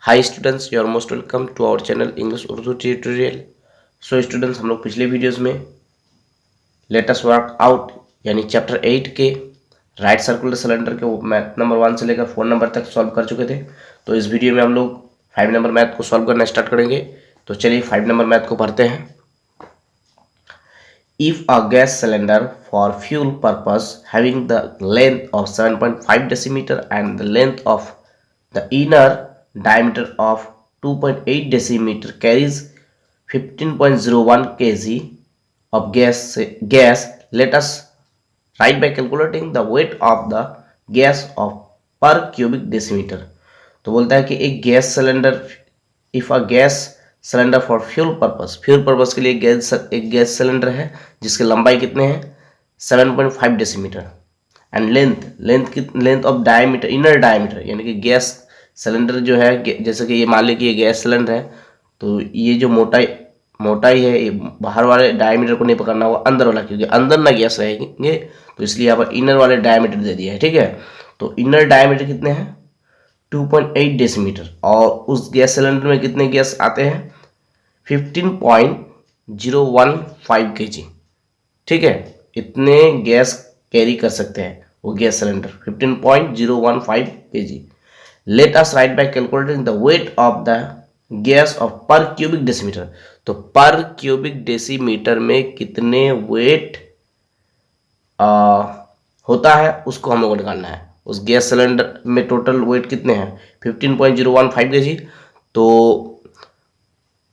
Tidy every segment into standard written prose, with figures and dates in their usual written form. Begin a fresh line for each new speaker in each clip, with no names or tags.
Hi students, you are most welcome to our channel English Urdu tutorial. So students, हम लोग पिछले videos में let us work out यानी chapter 8 के right circular cylinder के math number 1 से लेकर 4 नंबर तक सॉल्व कर चुके थे। तो इस वीडियो में हम लोग 5 नंबर मैथ को सॉल्व करना स्टार्ट करेंगे। तो चलिए 5 नंबर मैथ को भरते हैं। If a gas cylinder for fuel purpose having the length of 7.5 decimeter and the length of the inner diameter of 2.8 decimeter carries 15.01 kg of gas, let us write by calculating the weight of the gas of per cubic decimeter। तो बोलता है कि एक gas cylinder, if a gas cylinder for fuel purpose के लिए एक gas cylinder है जिसकी लंबाई कितने हैं 7.5 decimetre and length of diameter, inner diameter यानी कि गैस सिलेंडर जो है, जैसे कि ये मान लीजिए कि ये गैस सिलेंडर है तो ये जो मोटाई है ये बाहर वाले डायमीटर को नहीं पकड़ना होगा, अंदर वाला, क्योंकि अंदर ना गैस रहेंगे तो इसलिए यहाँ पर इनर वाले डायमीटर दे दिया है। ठीक है, तो इनर डायमीटर कितने हैं 2.8 डेसीमीटर और उस गैस सिलेंडर में कितने गैस आते हैं 15.015 kg। ठीक है, इतने गैस कैरी कर सकते हैं वो gas cylinder 15.015 kg। Let us right bye calculating the weight of the gas off पर क्यूबिक डेसीमीटर। तो पर क्यूबिक डेसीमीटर में कितने वेट होता है उसको हम लोग को निकालना है। उस गैस सिलेंडर में टोटल वेट कितने हैं 15.015 kg। तो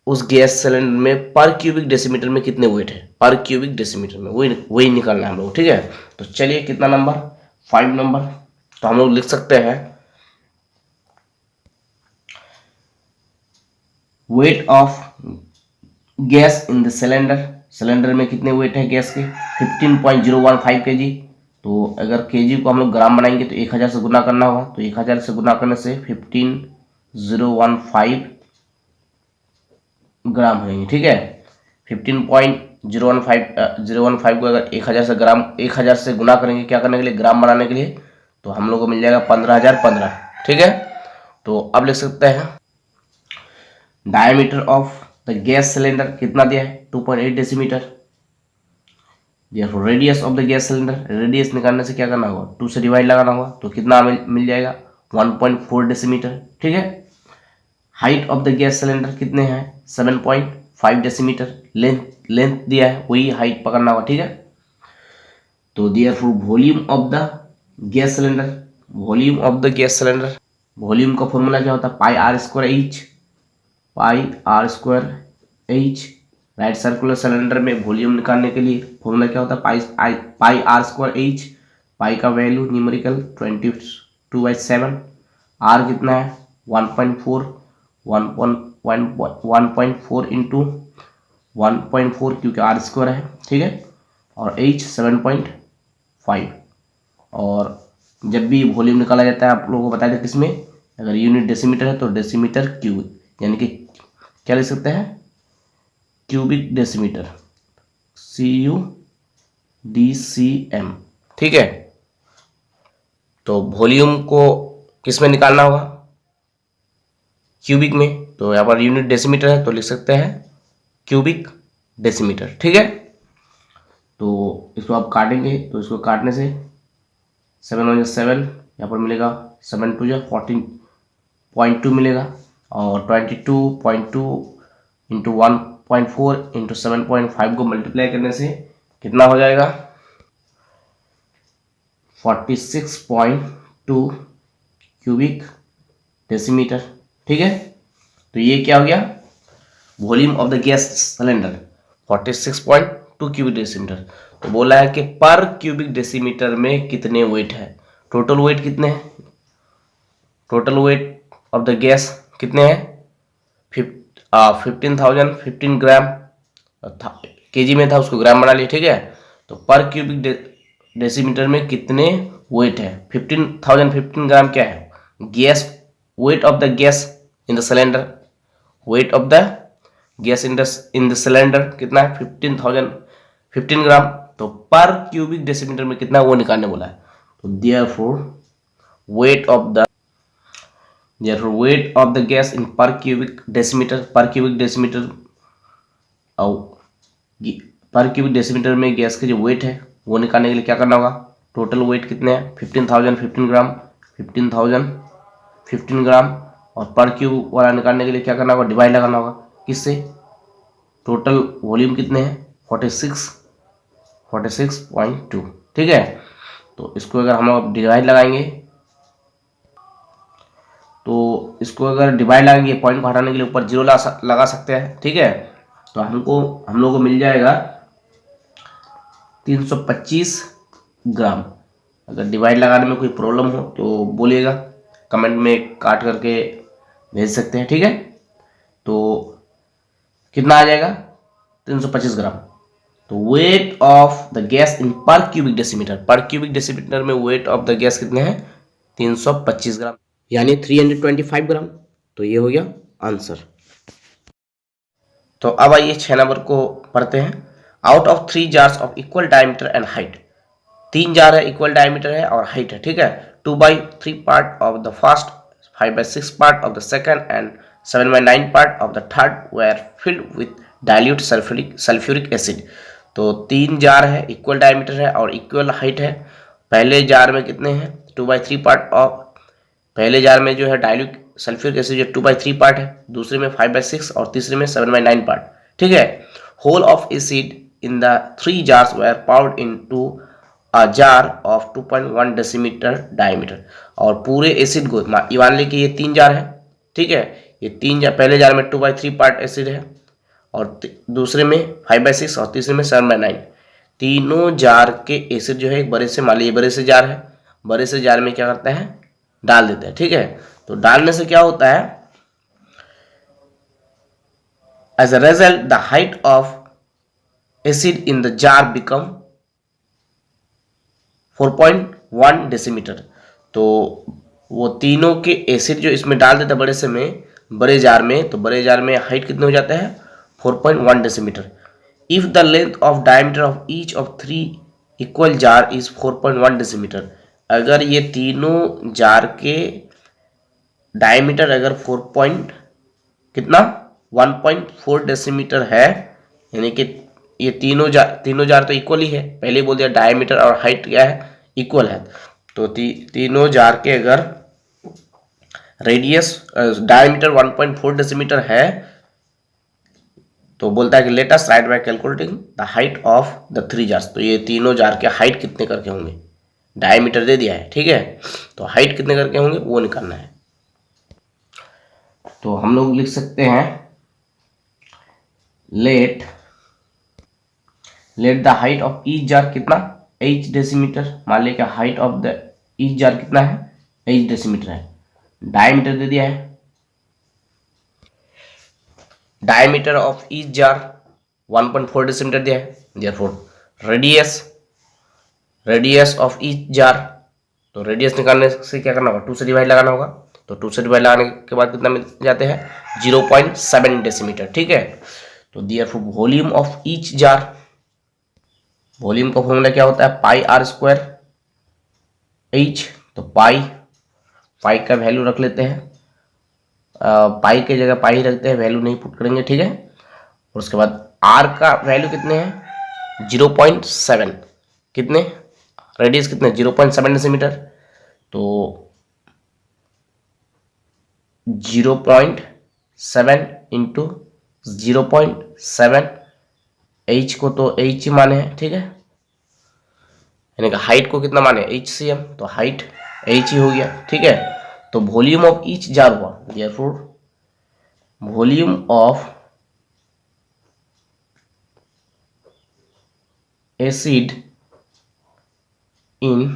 उस गैस सिलेंडर में पर क्यूबिक डेसीमीटर में कितने वेट है, पर क्यूबिक डेसीमीटर में वही निकालना है हम लोग। ठीक है, तो चलिए कितना नंबर 5 नंबर। तो हम लोग लिख सकते हैं weight of gas in the cylinder में कितने वेट है गैस के 15.015 kg। तो अगर केजी को हम लोग ग्राम बनाएंगे तो 1000 से गुना करना होगा, तो 1000 से गुना करने से 15.015 ग्राम होंगे। ठीक है, 15.015 को अगर 1000 से गुना करेंगे क्या करने के लिए, ग्राम बनाने के लिए, तो हम लोग को मिल जाएगा 15,015। ठीक है, तो अब लिख सकते हैं diameter of the gas cylinder कितना दिया है 2.8 decimetre. Radius of the gas cylinder, radius निकालने से क्या करना होगा 2 से डिवाइड लगाना होगा, तो कितना मिल जाएगा 1.4 डेसीमीटर। ठीक है, height of the gas cylinder कितने हैं 7.5 डेसीमीटर। लेंथ दिया है वही हाइट पकड़ना होगा। ठीक है, तो therefore volume of the gas cylinder, volume का फॉर्मूला क्या होता है pi R square H. Right circular cylinder में वॉल्यूम निकालने के लिए फॉर्मूला क्या होता है pi R square H. Pi का वैल्यू न्यूमेरिकल 22/7, आर कितना है 1.4 इंटू 1.4 क्योंकि आर स्क्वायर है। ठीक है, और एच 7.5। और जब भी वॉल्यूम निकाला जाता है आप लोगों को बताया था किसमें, अगर यूनिट डेसीमीटर है तो डेसीमीटर क्यूब, यानी कि क्या लिख सकते हैं क्यूबिक डेसीमीटर, CUDCM। ठीक है, तो वॉल्यूम को किस में निकालना होगा क्यूबिक में, तो यहाँ पर यूनिट डेसीमीटर है तो लिख सकते हैं क्यूबिक डेसीमीटर। ठीक है, तो इसको आप काटेंगे तो इसको काटने से 7 1 7 यहाँ पर मिलेगा, 7 2 14.2 मिलेगा, और 22.2 इंटू 1.4 इंटू 7.5 को मल्टीप्लाई करने से कितना हो जाएगा 46.2 क्यूबिक डेसीमीटर। ठीक है, तो ये क्या हो गया volume of the gas cylinder 46.2 cubic decimetre. तो बोला है कि पर क्यूबिक डेसीमीटर में कितने वेट है, टोटल वेट कितने हैं, total weight of the gas कितने हैं 15 ग्राम, केजी में था उसको ग्राम बना लिया। ठीक है, तो पर क्यूबिक डेसीमीटर में कितने वेट है 15 ग्राम क्या है gas, weight of the gas in the cylinder, weight of the gas in the cylinder कितना है 15 ग्राम। तो पर क्यूबिक डेसीमीटर में कितना वो निकालने बोला है, तो therefore weight of the therefore weight of the gas in per cubic decimeter और पर क्यूबिक डेसीमीटर में गैस के जो वेट है वो निकालने के लिए क्या करना होगा, टोटल वेट कितने हैं 15,000 15 ग्राम 15,000 15 ग्राम, और पर क्यूब वाला निकालने के लिए क्या करना होगा, डिवाइड लगाना होगा किससे, टोटल वॉल्यूम कितने हैं 46.2, ठीक है। तो इसको अगर हम लोग डिवाइड लगाएंगे तो इसको अगर डिवाइड लगाएंगे पॉइंट को हटाने के लिए ऊपर जीरो लगा सकते हैं, ठीक है। तो हम लोग को मिल जाएगा 325 ग्राम। अगर डिवाइड लगाने में कोई प्रॉब्लम हो तो बोलिएगा, कमेंट में काट करके भेज सकते हैं, ठीक है। तो कितना आ जाएगा 325 ग्राम। तो weight of the gas in पर क्यूबिक डेसीमीटर में वेट ऑफ द गैस कितने हैं 325 ग्राम, यानी 325 ग्राम। तो ये हो गया आंसर। तो अब आइए 6 नंबर को पढ़ते हैं। Out of 3 jars of equal diameter and height, 3 jar है, इक्वल डायमीटर है और हाइट है, ठीक है। 2/3 part of the first, 5/6 part of the second and 7/9 part of the third were filled with dilute sulphuric acid. तो 3 jar है, equal diameter है और इक्वल हाइट है। पहले जार में कितने हैं 2/3 पार्ट ऑफ, पहले जार में जो है डाइल्यूट सल्फ्यूरिक एसिड जो 2/3 पार्ट है, दूसरे में 5/6 और तीसरे में 7/9 पार्ट, ठीक है। Whole of acid in the 3 jars were poured into a jar of 2.1 decimetre diameter. और पूरे एसिड को मान ली कि ये 3 जार है, ठीक है। ये 3 जार, पहले जार में 2/3 पार्ट एसिड है और दूसरे में 5/6 और तीसरे में 7/9। तीनों जार के एसिड जो है एक बड़े से, मान लीजिए बड़े से जार है, बड़े से जार में क्या करते हैं डाल देते हैं, ठीक है। तो डालने से क्या होता है, as a result the height of acid in the jar become 4.1 decimetre. तो वो तीनों के एसिड जो इसमें डाल देते हैं बड़े से में, बड़े जार में, तो बड़े जार में हाइट कितने हो जाते हैं 4.1 decimetre. If the length of diameter of each of 3 equal jar is 4.1 decimetre, अगर ये तीनों जार के डायमीटर अगर 1.4 डेसीमीटर है, यानी कि ये तीनों जार तो इक्वल ही है, पहले बोल दिया डायमीटर और हाइट क्या है इक्वल है। तो तीनों जार के अगर रेडियस डायमीटर 1.4 डेसीमीटर है तो बोलता है कि let us right bye calculating the height of the 3 jars. तो ये तीनों जार के हाइट कितने करके होंगे, डायमीटर दे दिया है, ठीक है। तो हाइट कितने करके होंगे वो निकालना है। तो हम लोग लिख सकते हैं let the height of each jar कितना h डेसीमीटर, मान लिया कि height of the each jar कितना है h डेसीमीटर है, डायमीटर दे दिया है, diameter of each jar 1.4 decimetre दिया है। Therefore radius of each jar, तो रेडियस निकालने से क्या करना होगा 2 से डिवाइड लगाना होगा। तो 2 से डिवाइड लगाने के बाद कितना मिल जाते हैं 0.7 डेसीमीटर, ठीक है। तो therefore volume of each jar, volume का फॉर्मूला क्या होता है पाई r स्क्वायर h। तो पाई का वैल्यू रख लेते हैं, पाई के जगह पाई रखते हैं, वैल्यू नहीं पुट करेंगे, ठीक है। और उसके बाद r का वैल्यू कितने हैं 0.7, कितने रेडियस कितने 0.7 डेसीमीटर। तो 0.7 इंटू 0.7, h को तो h माने हैं, ठीक है, यानी कि हाइट को कितना माने HCM, तो हाइट h ही हो गया, ठीक है। तो वॉल्यूम ऑफ ईच जार हुआ, therefore volume of acid in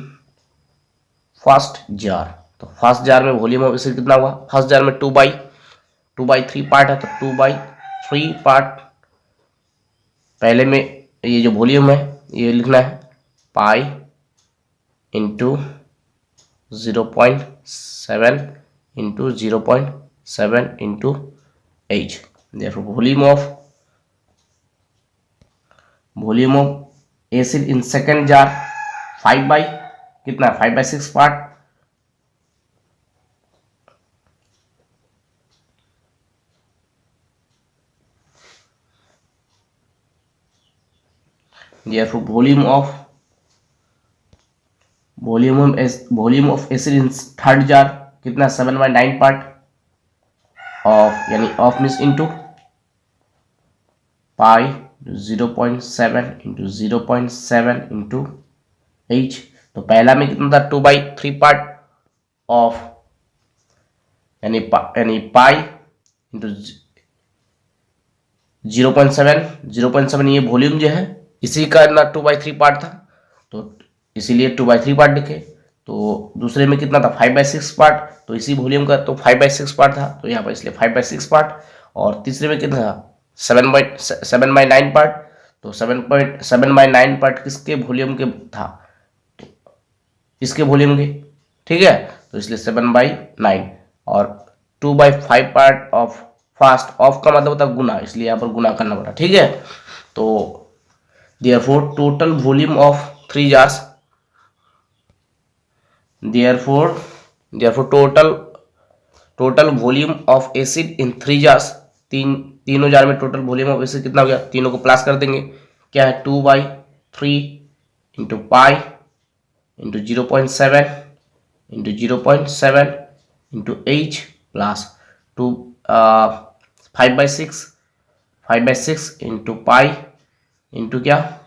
first jar. तो फर्स्ट जार में वॉल्यूम ऑफ एसिड कितना हुआ, फर्स्ट जार में 2/3 पार्ट है, तो 2/3 पार्ट, पहले में ये जो वॉल्यूम है ये लिखना है pi into 0.7 into 0.7 into h। देखो volume of acid in second jar 5/6 part, therefore volume of acid in third jar कितना 7/9 पार्ट ऑफ, यानी of means into pi 0.7 into 0.7 into H. तो पहला में कितना था 2/3 पार्ट ऑफ, यानी पाई इंटू 0.7 ये वॉल्यूम जो है इसी का ना 2/3 पार्ट था, तो इसीलिए 2/3 पार्ट लिखे। तो दूसरे में कितना था 5/6 पार्ट, तो इसी वॉल्यूम का तो 5/6 पार्ट था, तो यहाँ पर इसलिए 5/6 पार्ट। और तीसरे में कितना था 7/9 पार्ट, तो 7/9 पार्ट किसके वॉल्यूम के था, तो इसके वॉल्यूम के, ठीक है। तो इसलिए 7/9 और 2/5 पार्ट ऑफ फास्ट, ऑफ का मतलब होता है गुना, इसलिए यहाँ पर गुना करना पड़ा, ठीक है। तो therefore total volume of 3 jars, therefore total volume of acid in 3 jars, तीनों जार में टोटल वॉल्यूम ऑफ एसिड कितना हो गया, तीनों को प्लस कर देंगे, क्या है 2/3 into pi into 0.7 into 0.7 into H plus 5/6 into pi into क्या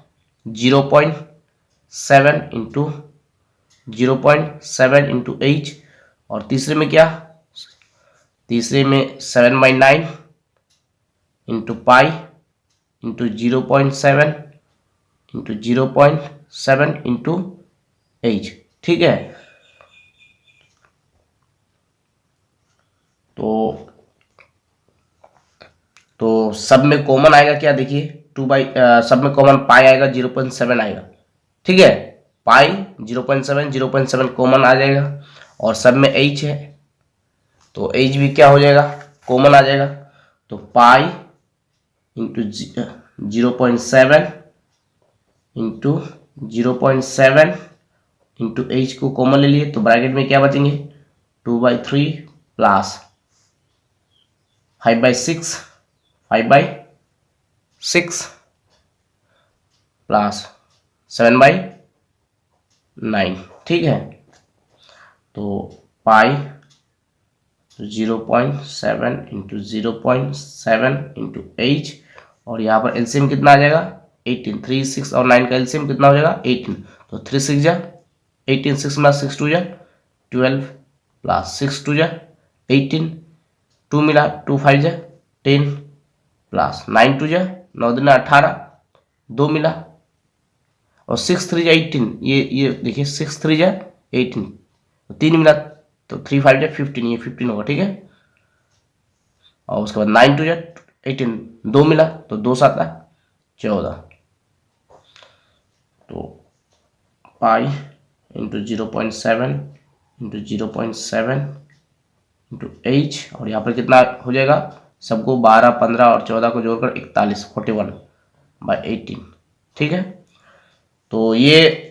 0.7 इंटू 0.7 इंटू एच। और तीसरे में क्या, तीसरे में 7/9 into pi into 0.7 into 0.7 into H, ठीक है। तो सब में कॉमन आएगा क्या, देखिए सब में कॉमन पाई आएगा 0.7 आएगा, ठीक है। पाई 0.7 कॉमन आ जाएगा, और सब में एच है तो एच भी क्या हो जाएगा, कॉमन आ जाएगा। तो pi into 0.7 into 0.7 into H को कॉमन ले लिए, तो ब्रैकेट में क्या बचेंगे 2/3 प्लस 5/6 प्लस 7/9, ठीक है। तो पाई 0.7 इंटू 0.7 इंटू एच, और यहाँ पर एलसीएम कितना आ जाएगा 18, 3, 6 और 9 का एलसीएम कितना हो जाएगा 18, तो 3 6 जा 18, 6 प्लस 6 2 जा 12 प्लस 6 2 जा 18, 2 मिला 2 5 जा 10 प्लस 9 2 जा 9 दूना 18, 2 मिला और 6 3 जा 18, ये देखिए 6 3 जा 18, 3 मिला तो 3 5 जा 15, ये 15 होगा, ठीक है। और उसके बाद 9 2 जा 18, 2 मिला तो 2 7 14, तो pi into 0.7 into 0.7 into H, और यहाँ पर कितना हो जाएगा, सबको 12 15 और 14 को जोड़कर 41, 41/18, ठीक है। तो ये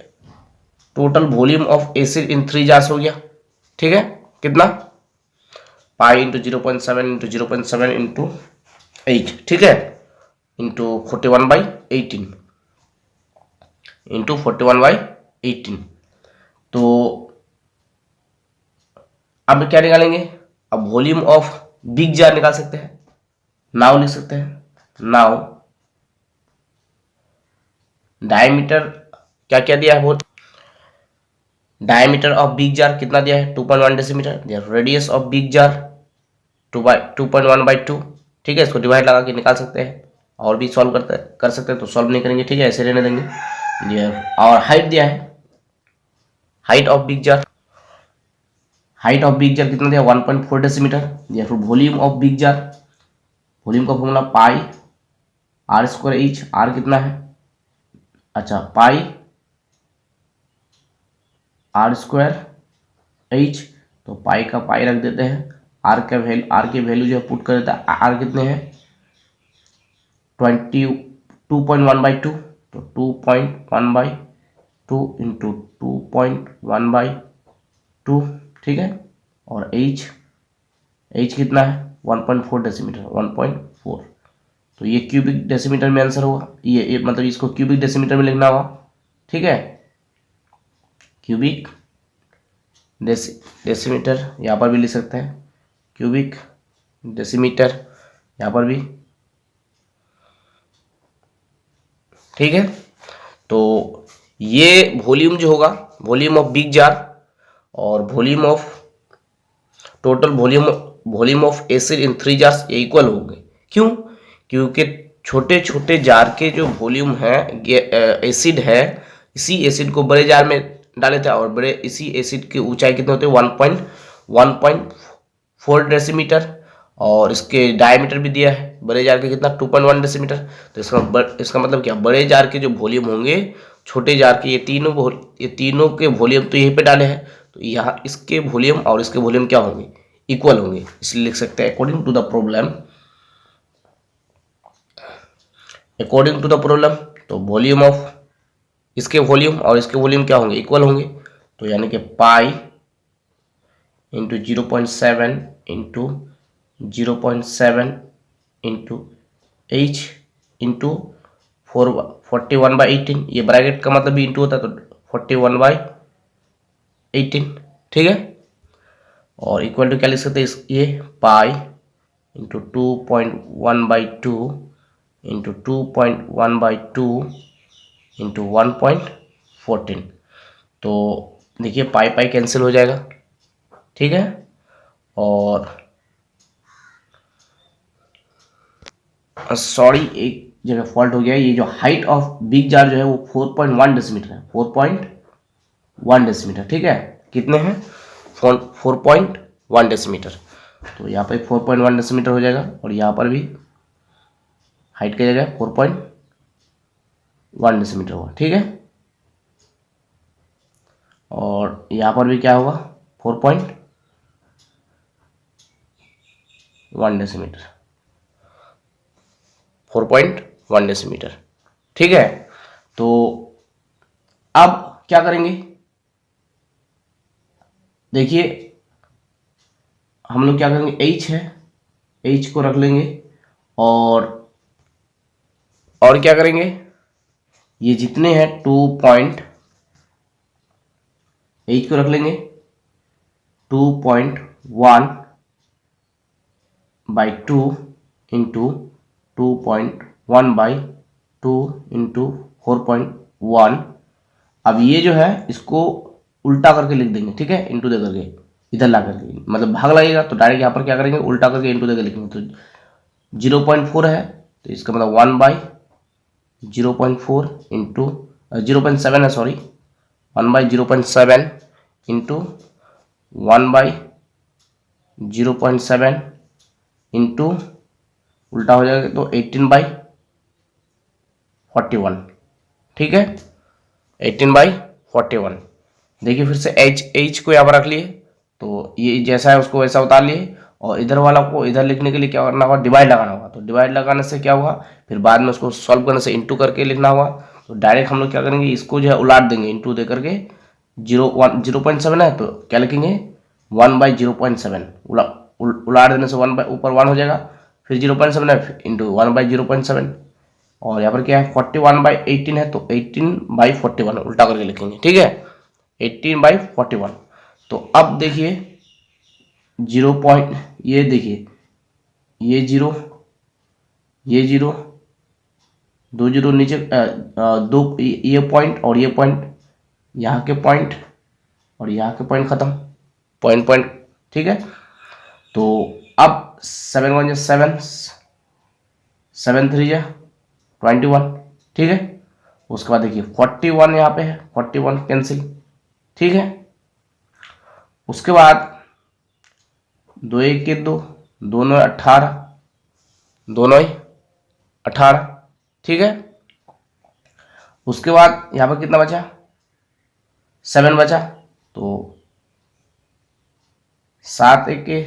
total volume of acid in 3 jars हो गया, ठीक है। कितना पाई इंटू 0.7 इंटू 0.7 इंटू 8, ठीक है, इंटू 41/18 इंटू 41/18। तो अब क्या निकालेंगे, अब वॉल्यूम ऑफ बिग जार निकाल सकते हैं, नाउ लिख सकते हैं, नाउ डायमीटर क्या क्या दिया है, वो डायमीटर ऑफ बिग जार कितना दिया है 2.1 decimetre, radius of big jar 2.1/2, ठीक है। इसको डिवाइड लगा के निकाल सकते हैं, और भी सॉल्व कर सकते हैं, तो सॉल्व नहीं करेंगे, ठीक है, ऐसे रहने देंगे। और हाइट दिया है, हाइट ऑफ बिग जार कितना दिया 1.4 डेसीमीटर। फिर volume of big jar, volume का formula pi r² H, R कितना है, अच्छा पाई r² एच, तो पाई का पाई रख देते हैं, आर की वैल्यू जो है पुट कर देता है, आर कितने हैं 2.1/2, तो 2.1/2 इंटू 2.1/2, ठीक है। और एच कितना है 1.4 डेसीमीटर, 1.4, तो ये क्यूबिक डेसीमीटर में आंसर होगा, ये मतलब इसको क्यूबिक डेसीमीटर में लिखना होगा, ठीक है। क्यूबिक डेसीमीटर यहाँ पर भी लिख सकते हैं, क्यूबिक डेसीमीटर यहाँ पर भी, ठीक है। तो ये वॉल्यूम जो होगा, वॉल्यूम ऑफ बिग जार और volume of total volume of acid in 3 jars ये इक्वल होंगे। क्यों? क्योंकि छोटे छोटे जार के जो वॉल्यूम है एसिड है, इसी एसिड को बड़े जार में डाले थे, और बड़े इसी एसिड की ऊंचाई कितने होते हैं 1.4 डेसीमीटर, और इसके डायमीटर भी दिया है बड़े जार के कितना 2.1 डेसीमीटर। तो इसका मतलब क्या, बड़े जार के जो वॉल्यूम होंगे छोटे जार के, ये तीनों के वॉल्यूम तो यहीं पे डाले हैं, तो यहाँ इसके वॉल्यूम और इसके वॉल्यूम क्या होंगे, इक्वल होंगे, इसलिए लिख सकते हैं अकॉर्डिंग टू द प्रॉब्लम। तो वॉल्यूम ऑफ इसके वॉल्यूम और इसके वॉल्यूम क्या होंगे, इक्वल होंगे। तो यानी कि pi into 0.7 into 0.7 into H into 41/18, ये ब्रैकेट का मतलब भी इंटू होता है, तो 41/18, ठीक है। और इक्वल टू क्या लिख सकते हैं, ये पाई इंटू 2.1/2 इंटू 2.1/2 इंटू 1.14। तो देखिए पाई पाई कैंसिल हो जाएगा, ठीक है। और सॉरी एक जगह फॉल्ट हो गया, ये जो हाइट ऑफ बिग जार जो है वो 4.1 डेसीमीटर है, 4.1 डेसीमीटर, ठीक है। कितने हैं, 4.1 डेसीमीटर। तो यहाँ पे 4.1 डेसीमीटर हो जाएगा, और यहाँ पर भी हाइट की जगह 4.1 डेसीमीटर होगा, ठीक है। और यहाँ पर भी क्या होगा 4.1 डेसीमीटर, 4.1 डेसीमीटर, ठीक है। तो अब क्या करेंगे, देखिए हम लोग क्या करेंगे, H है, H को रख लेंगे, और क्या करेंगे, ये जितने हैं 2 H को रख लेंगे 2.1/2 इंटू 2.1/2 इंटू 4.1। अब ये जो है इसको उल्टा करके लिख देंगे, ठीक है, इंटू दे करके इधर ला करके, मतलब भाग लगेगा तो डायरेक्ट यहाँ पर क्या करेंगे, उल्टा करके इंटू देकर लिखेंगे। तो 0.4 है, तो इसका मतलब 1/0.4 इंटू 0.7 है, सॉरी 1/0.7 इंटू 1/0.7 इंटू उल्टा हो जाएगा तो 18/41, ठीक है, 18/41। देखिए फिर से H को यहाँ पर रख लिए, तो ये जैसा है उसको वैसा उतार लिए, और इधर वाला को इधर लिखने के लिए क्या करना होगा, डिवाइड लगाना होगा। तो डिवाइड लगाने से क्या होगा, फिर बाद में उसको सॉल्व करने से इंटू करके लिखना होगा। तो डायरेक्ट हम लोग क्या करेंगे, इसको जो है उलाट देंगे, इंटू दे करके 0.7 है तो क्या लिखेंगे 1/0.7, उलाट देने से ऊपर 1 हो जाएगा, फिर 0.7 है इंटू 1/0.7, और यहाँ पर क्या है 41/18 है तो 18/41 उल्टा करके लिखेंगे, ठीक है, 18/41। तो अब देखिए 0 पॉइंट, ये देखिए ये 0, ये 0, 2 0 नीचे, दो ये पॉइंट और ये पॉइंट, यहाँ के पॉइंट और यहाँ के पॉइंट खत्म, पॉइंट, ठीक है। तो अब 7 1 7, 7 3 21, ठीक है। उसके बाद देखिए 41 यहाँ पे है, 41 कैंसिल, ठीक है। उसके बाद 2 1 के 2, दोनों 18, दोनों ही 18, ठीक है। उसके बाद यहाँ पर कितना बचा, 7 बचा, तो 7 1 के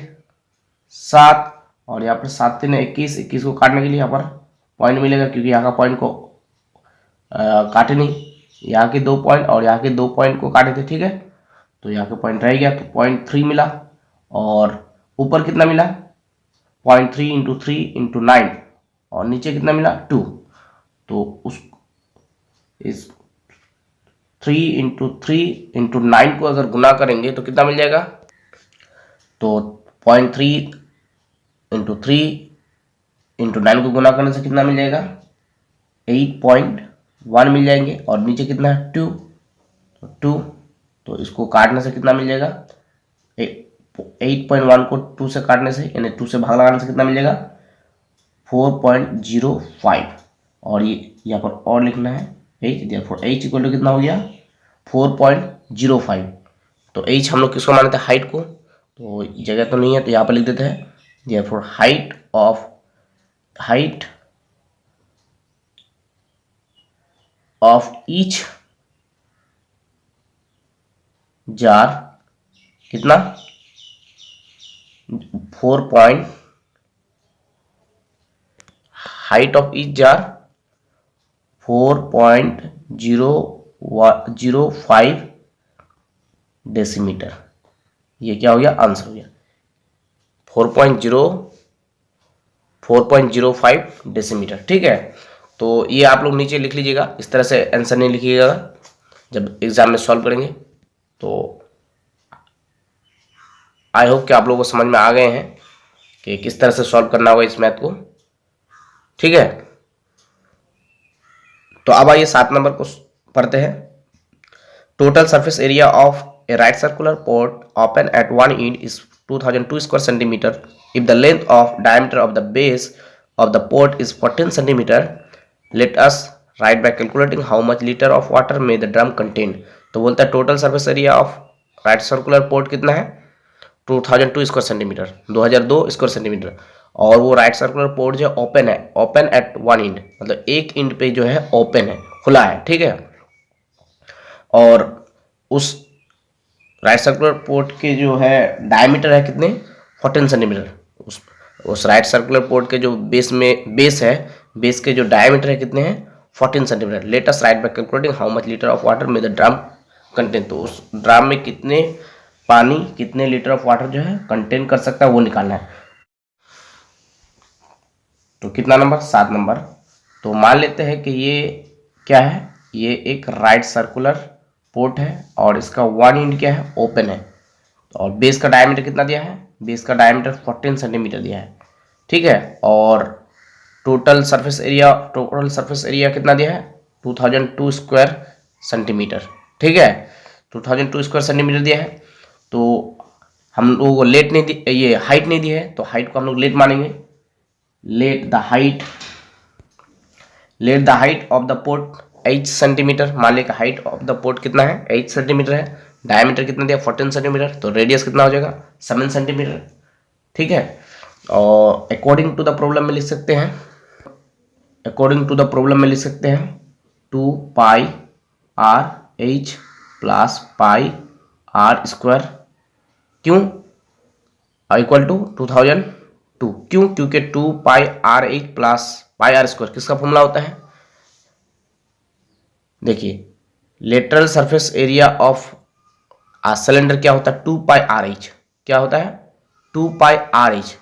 7, और यहाँ पर 7 3 21, 21 को काटने के लिए यहाँ पर पॉइंट मिलेगा, क्योंकि यहाँ का पॉइंट को काटे नहीं, यहाँ के 2 पॉइंट और यहाँ के 2 पॉइंट को काटे थे, ठीक है। तो यहाँ के पॉइंट रह गया, तो 0.3 मिला, और ऊपर कितना मिला 0.3 इंटू 3 इंटू 9, और नीचे कितना मिला 2, तो उस इस 3 × 9 को अगर गुना करेंगे तो कितना मिल जाएगा, तो 0.3 × 3 × 9 को गुना करने से कितना मिल जाएगा, 8.1 मिल जाएंगे। और नीचे कितना है 2, तो 2, तो इसको काटने से कितना मिल जाएगा, 8.1 को 2 से काटने से यानी 2 से भाग लगाने से कितना मिल जाएगा 4.05। और ये यहाँ पर और लिखना है h, therefore h equal to कितना हो गया 4.05। तो h हम लोग किसको माने थे, हाइट को, तो जगह तो नहीं है तो यहाँ पर लिख देते हैं therefore height of each jar कितना 4. Height of each jar 4.005 decimetre. ये क्या हो गया, आंसर हो गया 4.05 डेसीमीटर। ठीक है, तो ये आप लोग नीचे लिख लीजिएगा, इस तरह से आंसर नहीं लिखिएगा जब एग्जाम में सॉल्व करेंगे। तो आई होप कि आप लोगों को समझ में आ गए हैं कि किस तरह से सॉल्व करना होगा इस मैथ को। ठीक है, तो अब आइए 7 नंबर को पढ़ते हैं। Total surface area of A right circular port open at one and is 2002 square centimetre if the length of diameter of the base of the port is 14 centimeter. Let us write by calculating how much liter of water may the drum contain. तो बोलता है total surface area of right circular port कितना है 2002 square centimetre, 2002 square centimetre. और वो right circular port जो open है, open at one end, मतलब एक इंड पे जो है ओपन है, खुला है। ठीक है, और उस राइट सर्कुलर पोर्ट के जो है डायमीटर है कितने 14 सेंटीमीटर। उस राइट सर्कुलर पोर्ट के जो बेस है, बेस के जो डायमीटर है कितने हैं 14 centimetre. Let us right bye calculating how much litre of water में द ड्रम कंटेन। तो उस ड्रम में कितने पानी, कितने लीटर ऑफ वाटर जो है कंटेन कर सकता है वो निकालना है। तो कितना नंबर, 7 नंबर। तो मान लेते हैं कि ये क्या है, ये एक राइट सर्कुलर पोर्ट है और इसका वन एंड क्या है ओपन है, और बेस का डायमीटर कितना दिया है, बेस का डायमीटर 14 सेंटीमीटर दिया है। ठीक है, और टोटल सरफेस एरिया कितना दिया है 2002 स्क्वायर सेंटीमीटर। ठीक है, 2002 स्क्वायर सेंटीमीटर दिया है। तो हम लोगों को लेट नहीं दी, ये हाइट नहीं दी है, तो हाइट को हम लोग लेट मानेंगे। Let the height of the port 8 centimetre. मान लें कि हाइट ऑफ द पोर्ट कितना है 8 सेंटीमीटर है, डायमीटर कितना दिया 14 सेंटीमीटर, तो रेडियस कितना हो जाएगा 7 सेंटीमीटर। ठीक है, और अकॉर्डिंग टू द प्रॉब्लम में लिख सकते हैं, 2 pi R H plus pi R square, क्यों इक्वल टू 2002, क्यों, क्योंकि 2 pi R H plus pi R square किसका फॉर्मूला होता है, देखिए lateral surface area of cylinder क्या होता है 2 पाई आर एच, क्या होता है 2 पाई आर एच।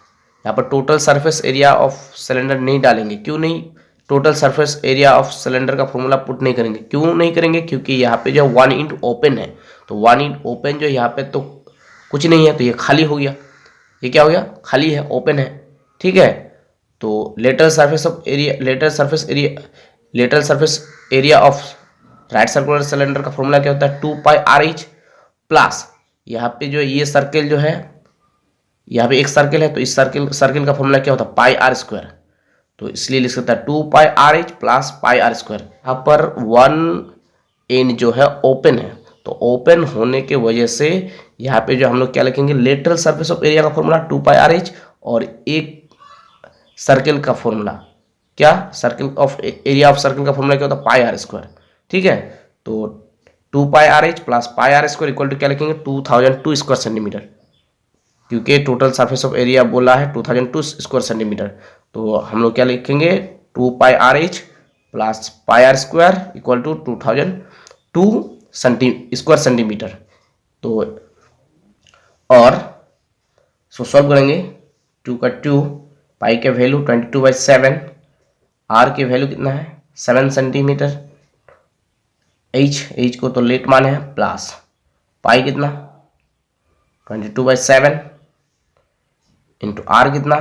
यहाँ पर total surface area of cylinder नहीं डालेंगे, क्यों नहीं, total surface area of cylinder का फॉर्मूला पुट नहीं करेंगे, क्यों नहीं करेंगे, क्योंकि यहाँ पे जो वन इंट ओपन है, तो वन इंट ओपन जो यहाँ पे तो कुछ नहीं है, तो ये खाली हो गया, ये क्या हो गया खाली है, ओपन है। ठीक है, तो lateral surface area of right circular cylinder का फॉर्मूला क्या होता है 2 पाई आर एच प्लस यहाँ पे जो ये सर्किल जो है, यहाँ पे एक सर्किल है, तो इस सर्किल का फॉर्मूला क्या होता है पाई आर स्क्वायर, तो इसलिए लिख सकता है 2 pi R H plus pi R square. यहाँ पर वन एंड जो है ओपन है, तो ओपन होने के वजह से यहाँ पे जो हम लोग क्या लिखेंगे लेटरल सरफेस ऑफ एरिया का फॉर्मूला 2 पाई आर एच, और एक सर्किल का फॉर्मूला क्या, एरिया ऑफ सर्किल का फॉर्मूला क्या होता है पाई आर स्क्वायर। ठीक है, तो 2 pi R H plus pi R square equal to क्या लिखेंगे 2002 स्क्वायर सेंटीमीटर, क्योंकि टोटल सरफेस ऑफ एरिया बोला है 2002 स्क्वायर सेंटीमीटर, तो हम लोग क्या लिखेंगे 2 pi R H plus pi R square equal to 2002 square centimetre. तो और सो सॉल्व करेंगे, 2 का 2, पाई के वैल्यू 22/7, आर की वैल्यू कितना है 7 सेंटीमीटर, एच को तो लेट मान है, प्लस पाई कितना 22/7 इंटू आर कितना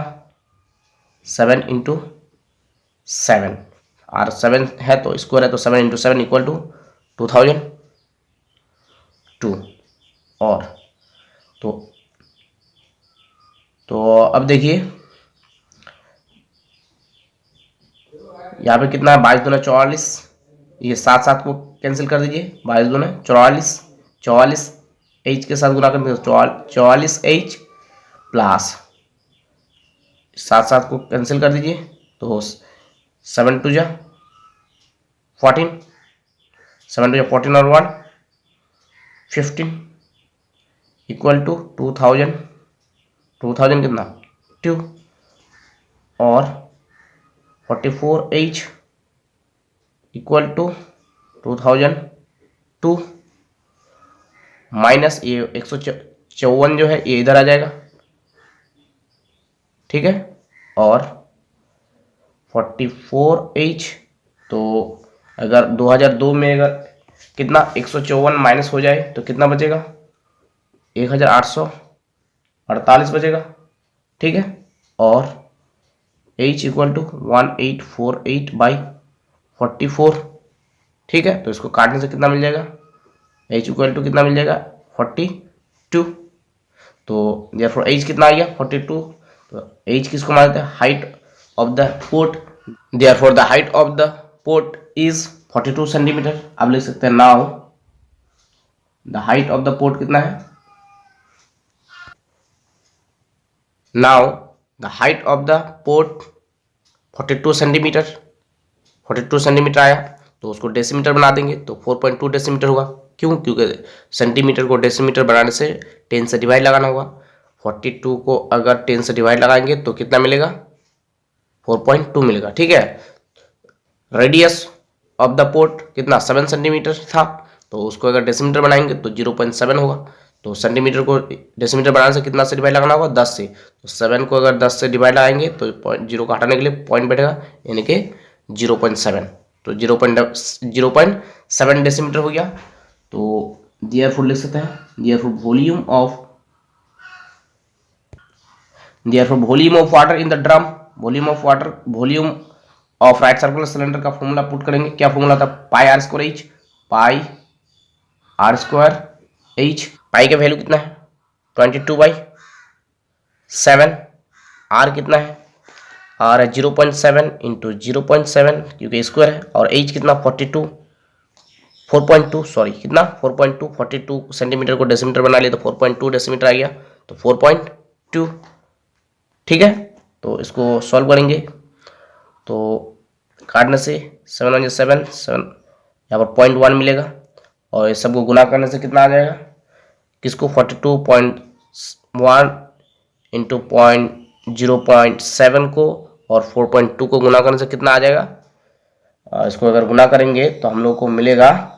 7 इंटू 7, आर 7 है तो स्क्वायर है तो 7 इंटू 7 इक्वल टू 2002। और तो अब देखिए यहाँ पे कितना है 22×44, ये 7 को कैंसिल कर दीजिए, 22×44, 44 एच के साथ गुना करते 44 एच प्लस 7 को कैंसिल कर दीजिए तो 7 2 14, 7 2 14 और 1 15 इक्वल टू 2000 कितना 2 और 44H इक्वल टू 2002 माइनस ये 154 जो है ये इधर आ जाएगा, ठीक है। और 44H तो अगर 2002 में अगर कितना 154 माइनस हो जाए तो कितना बचेगा 1848 बचेगा, ठीक है। और H इक्वल टू 1848/44, ठीक है। तो इसको काटने से कितना मिल जाएगा H इक्वल टू कितना मिल जाएगा 42। तो देयरफॉर H कितना आ गया 42। तो H किसको मानते हैं height of the port, therefore the height of the port is 42 centimetre. आप लिख सकते हैं now the height of the port कितना है, now the height of the port 42 centimetre, 42 centimetre आया तो उसको डेसीमीटर बना देंगे तो 4.2 डेसीमीटर होगा। क्यों? क्योंकि सेंटीमीटर को डेसीमीटर बनाने से 10 से डिवाइड लगाना होगा। 42 को अगर 10 से डिवाइड लगाएंगे तो कितना मिलेगा 4.2 मिलेगा, ठीक है। रेडियस ऑफ द पोर्ट कितना 7 सेंटीमीटर था तो उसको अगर डेसीमीटर बनाएंगे तो 0.7 होगा। तो सेंटीमीटर को डेसीमीटर बनाने से कितना से डिवाइड लगाना होगा 10 से, तो 7 को अगर 10 से डिवाइड लगाएंगे तो 0 को हटाने के लिए पॉइंट बैठेगा यानी कि 0.7, तो 0.7 डेसीमीटर हो गया। तो देयरफॉर लिख सकते हैं therefore volume of water in the drum, volume of right circular cylinder का फॉर्मूला पुट करेंगे। क्या फॉर्मूला था पाई आर स्क्वायर एच, पाई का वैल्यू कितना है 22/7, आर कितना है आर है 0.7 इंटू 0.7 क्योंकि स्क्वायर है, और एच कितना 4.2 सॉरी कितना 4.2, 42 सेंटीमीटर को डेसीमीटर बना लिया तो 4.2 डेसीमीटर आ गया तो 4.2, ठीक है। तो इसको सॉल्व करेंगे तो काटने से 7 1 7 यहाँ पर 0.1 मिलेगा और इस सबको गुना करने से कितना आ जाएगा किसको 42.1 इंटू 0.7 को और 4.2 को गुना करने से कितना आ जाएगा, इसको अगर गुना करेंगे तो हम लोग को मिलेगा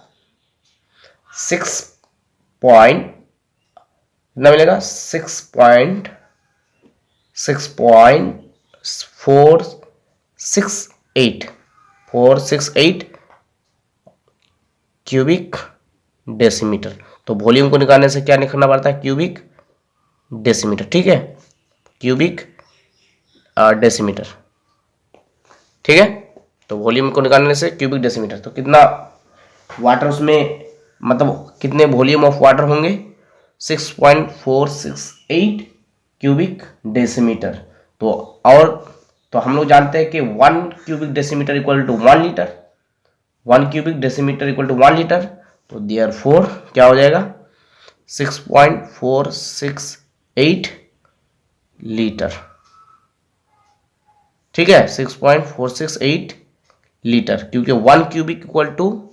468 क्यूबिक डेसीमीटर। तो वॉल्यूम को निकालने से क्या लिखना पड़ता है क्यूबिक डेसीमीटर, ठीक है, क्यूबिक डेसीमीटर, ठीक है। तो वॉल्यूम को निकालने से क्यूबिक डेसीमीटर, तो कितना वाटर उसमें मतलब कितने वॉल्यूम ऑफ वाटर होंगे 6.468 क्यूबिक डेसीमीटर। तो और तो हम लोग जानते हैं कि 1 cubic decimetre equal to 1 litre, 1 cubic decimetre equal to 1 litre. तो देयरफॉर क्या हो जाएगा 6.468 लीटर, ठीक है, 6.468 लीटर, क्योंकि 1 cubic equal to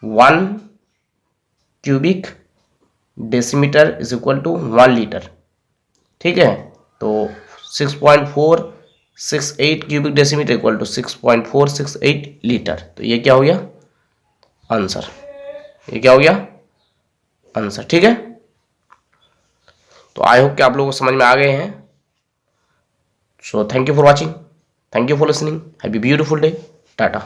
1 cubic decimetre is equal to 1 litre, ठीक है। तो 6.468 cubic decimetre equal to 6.468 litre. तो ये क्या हो गया आंसर, ये क्या हो गया आंसर, ठीक है। तो आई होप कि आप लोगों को समझ में आ गए हैं। So thank you for watching. Thank you for listening. Have a beautiful day. Tata.